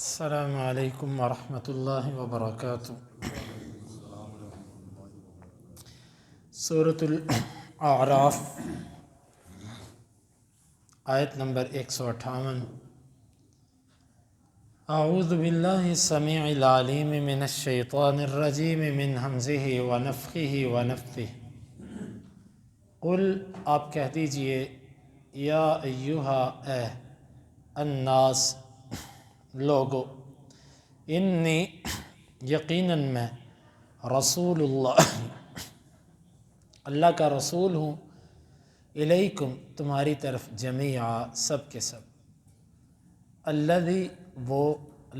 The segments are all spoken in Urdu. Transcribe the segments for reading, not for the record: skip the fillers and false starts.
السلام علیکم ورحمۃ اللہ وبرکاتہ۔ سورۃ الاعراف آیت نمبر 158۔ اعوذ باللہ السمیع العلیم من الشیطان الرجیم من ہمزہ ونفخہ ونفثہ۔ قل آپ کہہ دیجئے، یا ایہا اے الناس لوگو، انی یقیناً میں رسول اللہ کا رسول ہوں، الیکم تمہاری طرف جمیعا سب کے سب، الذی وہ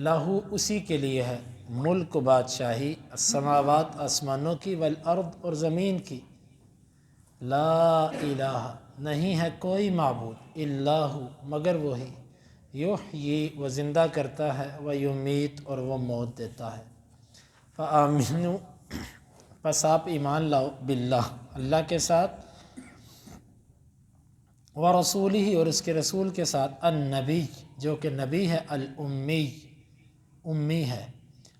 لہو اسی کے لیے ہے، ملک بادشاہی، السماوات آسمانوں کی، والارض اور زمین کی، لا الہ نہیں ہے کوئی معبود الا ہو مگر وہی، یحیی وہ زندہ کرتا ہے، ویمیت اور وہ موت دیتا ہے، فآمنوا پس آپ ایمان لاؤ، باللہ اللہ کے ساتھ، ورسولہ اور اس کے رسول کے ساتھ، النبی جو کہ نبی ہے، الامی امی ہے،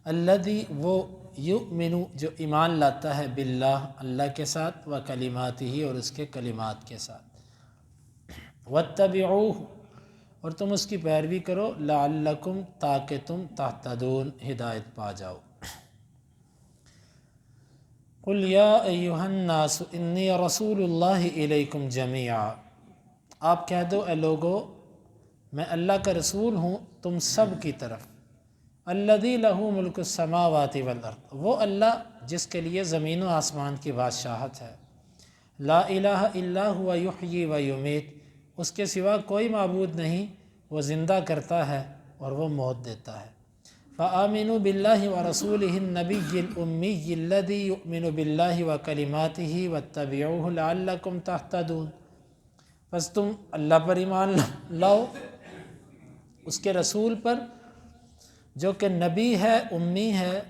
الذی وہ یؤمن جو ایمان لاتا ہے، باللہ اللہ کے ساتھ، وکلماتہ اور اس کے کلمات کے ساتھ، واتبعوہ اور تم اس کی پیروی کرو، لعلکم تاکہ تم تہتدون ہدایت پا جاؤ۔ قل یا ایہا الناس انی رسول اللہ الیکم جمیعا آپ کہہ دو اے لوگو، میں اللہ کا رسول ہوں تم سب کی طرف، الذی لہ ملک السماوات والارض وہ اللہ جس کے لیے زمین و آسمان کی بادشاہت ہے، لا الہ الا هو یحیی و یمیت اس کے سوا کوئی معبود نہیں، وہ زندہ کرتا ہے اور وہ موت دیتا ہے، فآمنوا باللہ ورسولہ النبی الامی الذی یؤمن باللہ وکلماتہ واتبعوہ لعلکم تہتدون پس تم اللہ پر ایمان لاؤ، اس کے رسول پر جو کہ نبی ہے، امی ہے،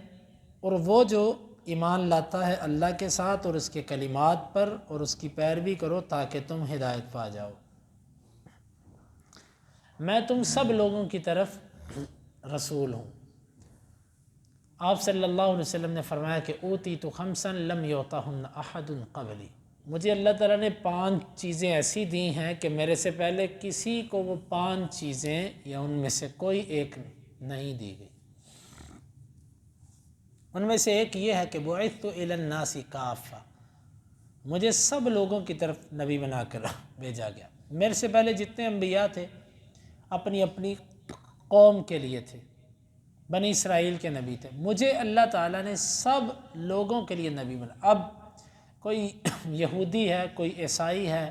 اور وہ جو ایمان لاتا ہے اللہ کے ساتھ اور اس کے کلمات پر، اور اس کی پیروی کرو تاکہ تم ہدایت پا جاؤ۔ میں تم سب لوگوں کی طرف رسول ہوں۔ آپ صلی اللہ علیہ وسلم نے فرمایا کہ اوتیت خمسا لم یعطہن احد قبلی مجھے اللہ تعالیٰ نے 5 چیزیں ایسی دی ہیں کہ میرے سے پہلے کسی کو وہ 5 چیزیں یا ان میں سے کوئی ایک نہیں دی گئی۔ ان میں سے ایک یہ ہے کہ بعثت الی الناس کافہ مجھے سب لوگوں کی طرف نبی بنا کر بھیجا گیا۔ میرے سے پہلے جتنے انبیاء تھے اپنی اپنی قوم کے لیے تھے، بنی اسرائیل کے نبی تھے، مجھے اللہ تعالیٰ نے سب لوگوں کے لیے نبی بنا۔ اب کوئی یہودی ہے، کوئی عیسائی ہے،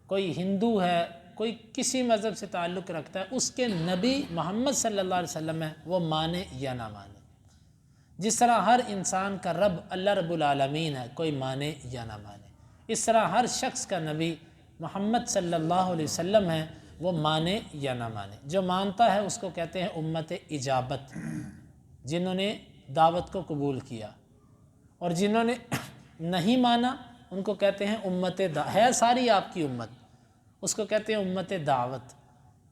کوئی ہندو ہے، کوئی کسی مذہب سے تعلق رکھتا ہے، اس کے نبی محمد صلی اللہ علیہ وسلم ہے، وہ مانے یا نہ مانے۔ جس طرح ہر انسان کا رب اللہ رب العالمین ہے، کوئی مانے یا نہ مانے، اس طرح ہر شخص کا نبی محمد صلی اللہ علیہ وسلم ہے، وہ مانے یا نہ مانے۔ جو مانتا ہے اس کو کہتے ہیں امت اجابت، جنہوں نے دعوت کو قبول کیا، اور جنہوں نے نہیں مانا ان کو کہتے ہیں امت ہے ساری آپ کی امت، اس کو کہتے ہیں امت دعوت،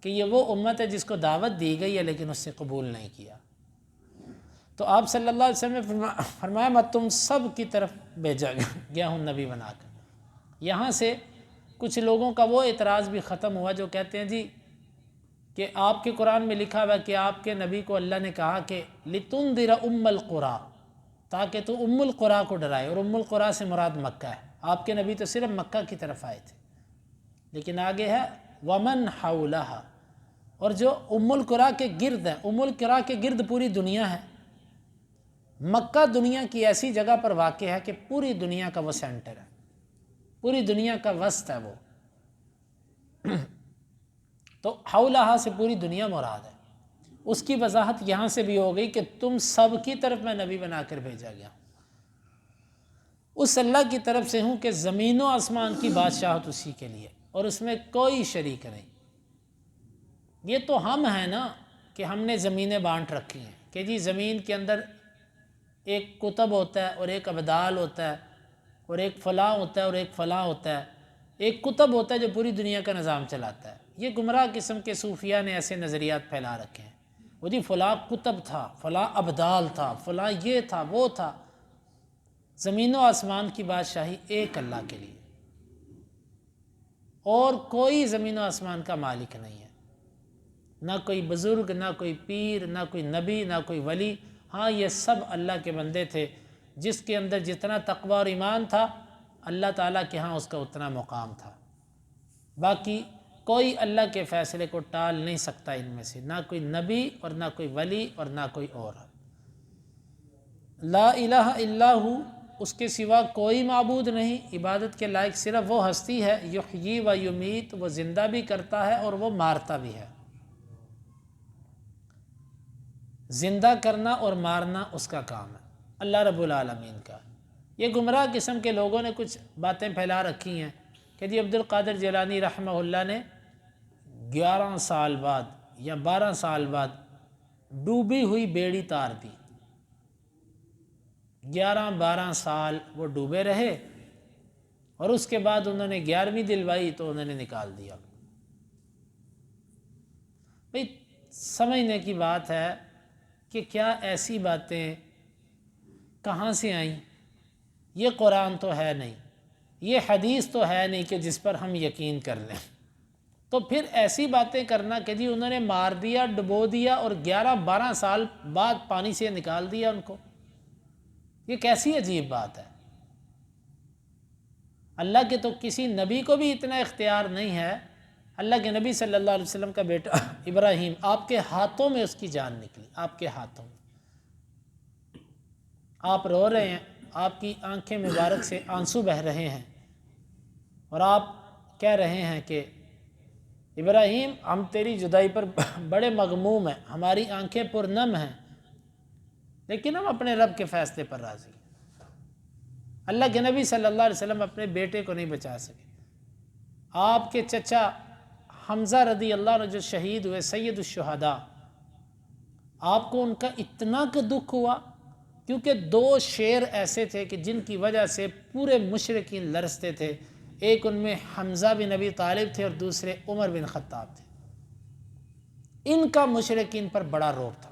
کہ یہ وہ امت ہے جس کو دعوت دی گئی ہے لیکن اس سے قبول نہیں کیا۔ تو آپ صلی اللہ علیہ وسلم نے فرمایا میں تم سب کی طرف بھیجا گیا ہوں نبی بنا کر۔ یہاں سے کچھ لوگوں کا وہ اعتراض بھی ختم ہوا جو کہتے ہیں جی کہ آپ کے قرآن میں لکھا ہوا کہ آپ کے نبی کو اللہ نے کہا کہ لِتُنذِرَ أُمَّ الْقُرَىٰ تاکہ تو ام القریٰ کو ڈرائے، اور ام القریٰ سے مراد مکہ ہے۔ آپ کے نبی تو صرف مکہ کی طرف آئے تھے، لیکن آگے ہے وَمَنْ حَوْلَهَا اور جو ام القریٰ کے گرد ہے، ام القریٰ کے گرد پوری دنیا ہے۔ مکہ دنیا کی ایسی جگہ پر واقع ہے کہ پوری دنیا کا وہ سینٹر ہے، پوری دنیا کا وسط ہے وہ، تو حولہا سے پوری دنیا مراد ہے۔ اس کی وضاحت یہاں سے بھی ہو گئی کہ تم سب کی طرف میں نبی بنا کر بھیجا گیا ہوں، اس اللہ کی طرف سے ہوں کہ زمین و آسمان کی بادشاہت اسی کے لیے، اور اس میں کوئی شریک نہیں۔ یہ تو ہم ہیں نا کہ ہم نے زمینیں بانٹ رکھی ہیں کہ جی زمین کے اندر ایک قطب ہوتا ہے اور ایک ابدال ہوتا ہے، اور ایک فلاں ہوتا ہے اور ایک فلاں ہوتا ہے، ایک قطب ہوتا ہے جو پوری دنیا کا نظام چلاتا ہے۔ یہ گمراہ قسم کے صوفیہ نے ایسے نظریات پھیلا رکھے ہیں، وہ جی فلاں کتب تھا، فلاں ابدال تھا، فلاں یہ تھا وہ تھا۔ زمین و آسمان کی بادشاہی ایک اللہ کے لیے، اور کوئی زمین و آسمان کا مالک نہیں ہے، نہ کوئی بزرگ، نہ کوئی پیر، نہ کوئی نبی، نہ کوئی ولی۔ ہاں یہ سب اللہ کے بندے تھے، جس کے اندر جتنا تقوی اور ایمان تھا اللہ تعالیٰ کے ہاں اس کا اتنا مقام تھا۔ باقی کوئی اللہ کے فیصلے کو ٹال نہیں سکتا ان میں سے، نہ کوئی نبی اور نہ کوئی ولی اور نہ کوئی اور۔ لا الہ الا ہو، اس کے سوا کوئی معبود نہیں، عبادت کے لائق صرف وہ ہستی ہے، یحیی و یمیت، وہ زندہ بھی کرتا ہے اور وہ مارتا بھی ہے۔ زندہ کرنا اور مارنا اس کا کام ہے، اللہ رب العالمین کا۔ یہ گمراہ قسم کے لوگوں نے کچھ باتیں پھیلا رکھی ہیں کہ جی عبد القادر جیلانی رحمہ اللہ نے 11 سال بعد یا 12 سال بعد ڈوبی ہوئی بیڑی تار دی۔ 11-12 سال وہ ڈوبے رہے اور اس کے بعد انہوں نے 11ویں دلوائی تو انہوں نے نکال دیا۔ بھئی سمجھنے کی بات ہے کہ کیا ایسی باتیں کہاں سے آئیں؟ یہ قرآن تو ہے نہیں، یہ حدیث تو ہے نہیں کہ جس پر ہم یقین کر لیں، تو پھر ایسی باتیں کرنا کہ جی انہوں نے مار دیا، ڈبو دیا اور 11-12 سال بعد پانی سے نکال دیا ان کو، یہ کیسی عجیب بات ہے؟ اللہ کے تو کسی نبی کو بھی اتنا اختیار نہیں ہے۔ اللہ کے نبی صلی اللہ علیہ وسلم کا بیٹا ابراہیم، آپ کے ہاتھوں میں اس کی جان نکلی، آپ کے ہاتھوں میں۔ آپ رو رہے ہیں، آپ کی آنکھیں مبارک سے آنسو بہہ رہے ہیں اور آپ کہہ رہے ہیں کہ ابراہیم ہم تیری جدائی پر بڑے مغموم ہیں، ہماری آنکھیں پرنم ہیں، لیکن ہم اپنے رب کے فیصلے پر راضی ہیں۔ اللہ کے نبی صلی اللہ علیہ وسلم اپنے بیٹے کو نہیں بچا سکے۔ آپ کے چچا حمزہ رضی اللہ عنہ جو شہید ہوئے، سید الشہداء، آپ کو ان کا اتنا کہ دکھ ہوا، کیونکہ 2 شیر ایسے تھے کہ جن کی وجہ سے پورے مشرکین لرزتے تھے۔ ایک ان میں حمزہ بن ابی طالب تھے اور دوسرے عمر بن خطاب تھے۔ ان کا مشرکین پر بڑا روب تھا۔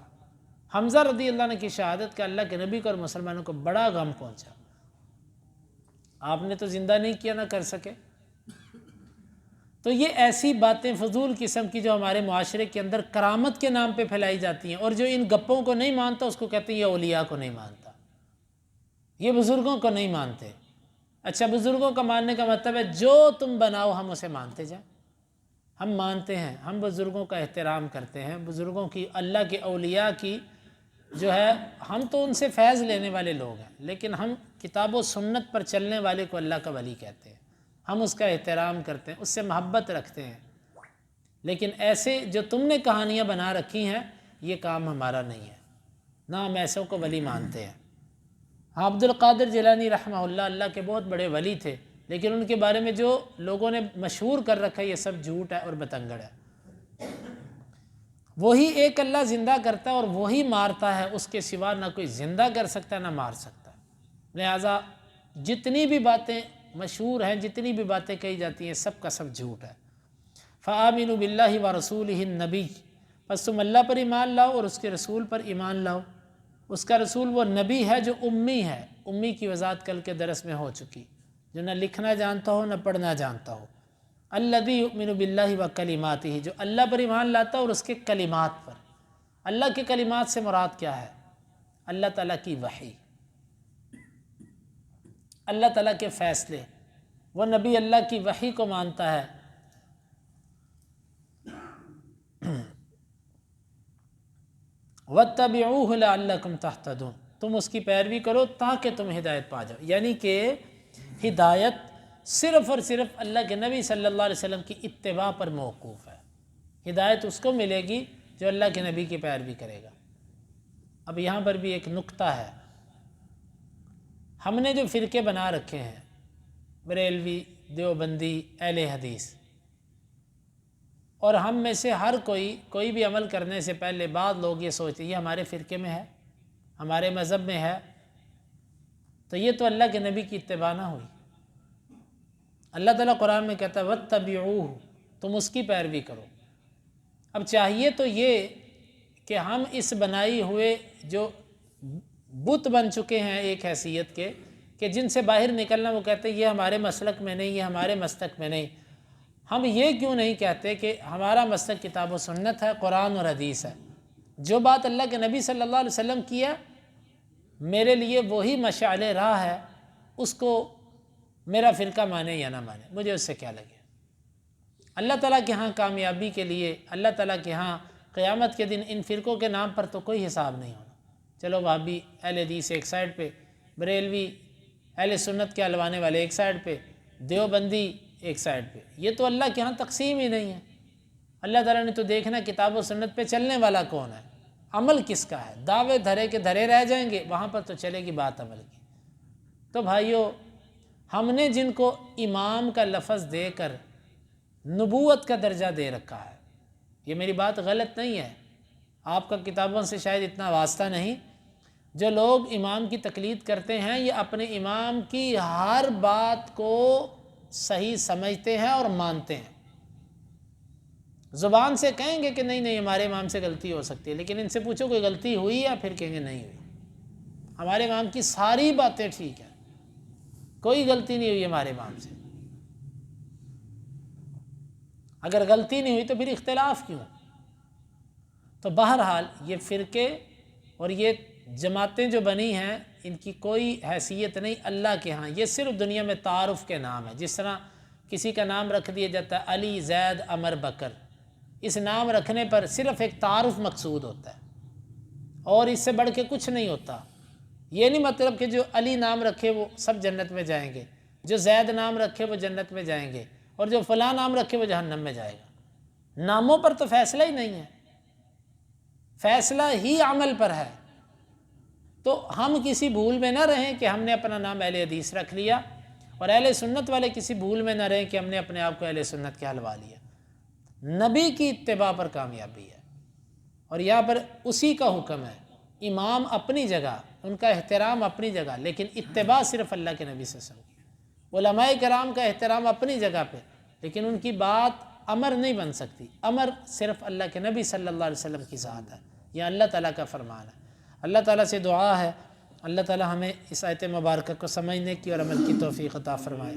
حمزہ رضی اللہ عنہ کی شہادت کا اللہ کے نبی کو اور مسلمانوں کو بڑا غم پہنچا۔ آپ نے تو زندہ نہیں کیا، نہ کر سکے۔ تو یہ ایسی باتیں فضول قسم کی جو ہمارے معاشرے کے اندر کرامت کے نام پہ پھیلائی جاتی ہیں، اور جو ان گپوں کو نہیں مانتا اس کو کہتے ہیں یہ اولیاء کو نہیں مانتا، یہ بزرگوں کو نہیں مانتے۔ اچھا، بزرگوں کا ماننے کا مطلب ہے جو تم بناؤ ہم اسے مانتے جائیں۔ ہم مانتے ہیں، ہم بزرگوں کا احترام کرتے ہیں، بزرگوں کی، اللہ کے اولیاء کی جو ہے، ہم تو ان سے فیض لینے والے لوگ ہیں، لیکن ہم کتاب و سنت پر چلنے والے کو اللہ کا ولی کہتے ہیں، ہم اس کا احترام کرتے ہیں، اس سے محبت رکھتے ہیں۔ لیکن ایسے جو تم نے کہانیاں بنا رکھی ہیں، یہ کام ہمارا نہیں ہے، نہ ہم ایسوں کو ولی مانتے ہیں۔ ہاں، عبد القادر جیلانی رحمہ اللہ اللہ کے بہت بڑے ولی تھے، لیکن ان کے بارے میں جو لوگوں نے مشہور کر رکھا ہے یہ سب جھوٹ ہے اور بتنگڑ ہے۔ وہی ایک اللہ زندہ کرتا ہے اور وہی مارتا ہے، اس کے سوا نہ کوئی زندہ کر سکتا ہے نہ مار سکتا ہے۔ لہٰذا جتنی بھی باتیں مشہور ہیں، جتنی بھی باتیں کہی جاتی ہیں، سب کا سب جھوٹ ہے۔ فآمنوا باللہ ورسولہ النبی، پس تم اللہ پر ایمان لاؤ اور اس کے رسول پر ایمان لاؤ۔ اس کا رسول وہ نبی ہے جو امی ہے، امی کی وضاحت کل کے درس میں ہو چکی، جو نہ لکھنا جانتا ہو نہ پڑھنا جانتا ہو۔ الذی یؤمن باللہ وکلماتہ، جو اللہ پر ایمان لاتا ہے اور اس کے کلمات پر۔ اللہ کے کلمات سے مراد کیا ہے؟ اللہ تعالیٰ کی وحی، اللہ تعالیٰ کے فیصلے۔ وہ نبی اللہ کی وحی کو مانتا ہے۔ وَاتَّبِعُوهُ لَعَلَّكُمْ تَهْتَدُونَ، تم اس کی پیروی کرو تاکہ تم ہدایت پا جاؤ۔ یعنی کہ ہدایت صرف اور صرف اللہ کے نبی صلی اللہ علیہ وسلم کی اتباع پر موقوف ہے۔ ہدایت اس کو ملے گی جو اللہ کے نبی کی پیروی کرے گا۔ اب یہاں پر بھی ایک نکتہ ہے، ہم نے جو فرقے بنا رکھے ہیں، بریلوی، دیوبندی، اہل حدیث، اور ہم میں سے ہر کوئی بھی عمل کرنے سے پہلے بعض لوگ یہ سوچتے ہیں یہ ہمارے فرقے میں ہے، ہمارے مذہب میں ہے، تو یہ تو اللہ کے نبی کی اتباع نہ ہوئی۔ اللہ تعالیٰ قرآن میں کہتا ہے وَاتَّبِعُوهُ، تم اس کی پیروی کرو۔ اب چاہیے تو یہ کہ ہم اس بنائی ہوئے جو بت بن چکے ہیں ایک حیثیت کے کہ جن سے باہر نکلنا وہ کہتے ہیں یہ ہمارے مسلک میں نہیں، یہ ہمارے مسلک میں نہیں، ہم یہ کیوں نہیں کہتے کہ ہمارا مسلک کتاب و سنت ہے، قرآن اور حدیث ہے، جو بات اللہ کے نبی صلی اللہ علیہ وسلم کیا میرے لیے وہی مشعل راہ ہے، اس کو میرا فرقہ مانے یا نہ مانے، مجھے اس سے کیا لگے۔ اللہ تعالیٰ کے ہاں کامیابی کے لیے، اللہ تعالیٰ کے ہاں قیامت کے دن ان فرقوں کے نام پر تو کوئی حساب نہیں ہونا۔ چلو وہابی اہل حدیث ایک سائڈ پہ، بریلوی اہل سنت کے علوانے والے ایک سائڈ پہ، دیوبندی ایک سائڈ پہ، یہ تو اللہ کے ہاں تقسیم ہی نہیں ہے۔ اللہ تعالیٰ نے تو دیکھنا کتاب و سنت پہ چلنے والا کون ہے، عمل کس کا ہے۔ دعوے دھرے کے دھرے رہ جائیں گے، وہاں پر تو چلے گی بات عمل کی۔ تو بھائیو، ہم نے جن کو امام کا لفظ دے کر نبوت کا درجہ دے رکھا ہے، یہ میری بات غلط نہیں ہے، آپ کا کتابوں سے شاید اتنا واسطہ نہیں، جو لوگ امام کی تقلید کرتے ہیں یہ اپنے امام کی ہر بات کو صحیح سمجھتے ہیں اور مانتے ہیں۔ زبان سے کہیں گے کہ نہیں نہیں ہمارے امام سے غلطی ہو سکتی ہے، لیکن ان سے پوچھو کوئی غلطی ہوئی یا پھر کہیں گے نہیں ہوئی، ہمارے امام کی ساری باتیں ٹھیک ہیں، کوئی غلطی نہیں ہوئی ہمارے امام سے۔ اگر غلطی نہیں ہوئی تو پھر اختلاف کیوں؟ تو بہرحال یہ فرقے اور یہ جماعتیں جو بنی ہیں ان کی کوئی حیثیت نہیں اللہ کے ہاں، یہ صرف دنیا میں تعارف کے نام ہے۔ جس طرح کسی کا نام رکھ دیا جاتا ہے علی، زید، عمر، بکر، اس نام رکھنے پر صرف ایک تعارف مقصود ہوتا ہے اور اس سے بڑھ کے کچھ نہیں ہوتا۔ یہ نہیں مطلب کہ جو علی نام رکھے وہ سب جنت میں جائیں گے، جو زید نام رکھے وہ جنت میں جائیں گے، اور جو فلاں نام رکھے وہ جہنم میں جائے گا۔ ناموں پر تو فیصلہ ہی نہیں ہے، فیصلہ ہی عمل پر ہے۔ تو ہم کسی بھول میں نہ رہیں کہ ہم نے اپنا نام اہل حدیث رکھ لیا، اور اہل سنت والے کسی بھول میں نہ رہیں کہ ہم نے اپنے آپ کو اہل سنت کے حلوا لیا۔ نبی کی اتباع پر کامیابی ہے، اور یہاں پر اسی کا حکم ہے۔ امام اپنی جگہ، ان کا احترام اپنی جگہ، لیکن اتباع صرف اللہ کے نبی صلی اللہ علیہ وسلم کی۔ علماء کرام کا احترام اپنی جگہ پہ، لیکن ان کی بات امر نہیں بن سکتی، امر صرف اللہ کے نبی صلی اللہ علیہ وسلم کی ذات ہے، یہ اللہ تعالیٰ کا فرمان ہے۔ اللہ تعالیٰ سے دعا ہے اللہ تعالیٰ ہمیں اس آیت مبارکہ کو سمجھنے کی اور عمل کی توفیق عطا فرمائے۔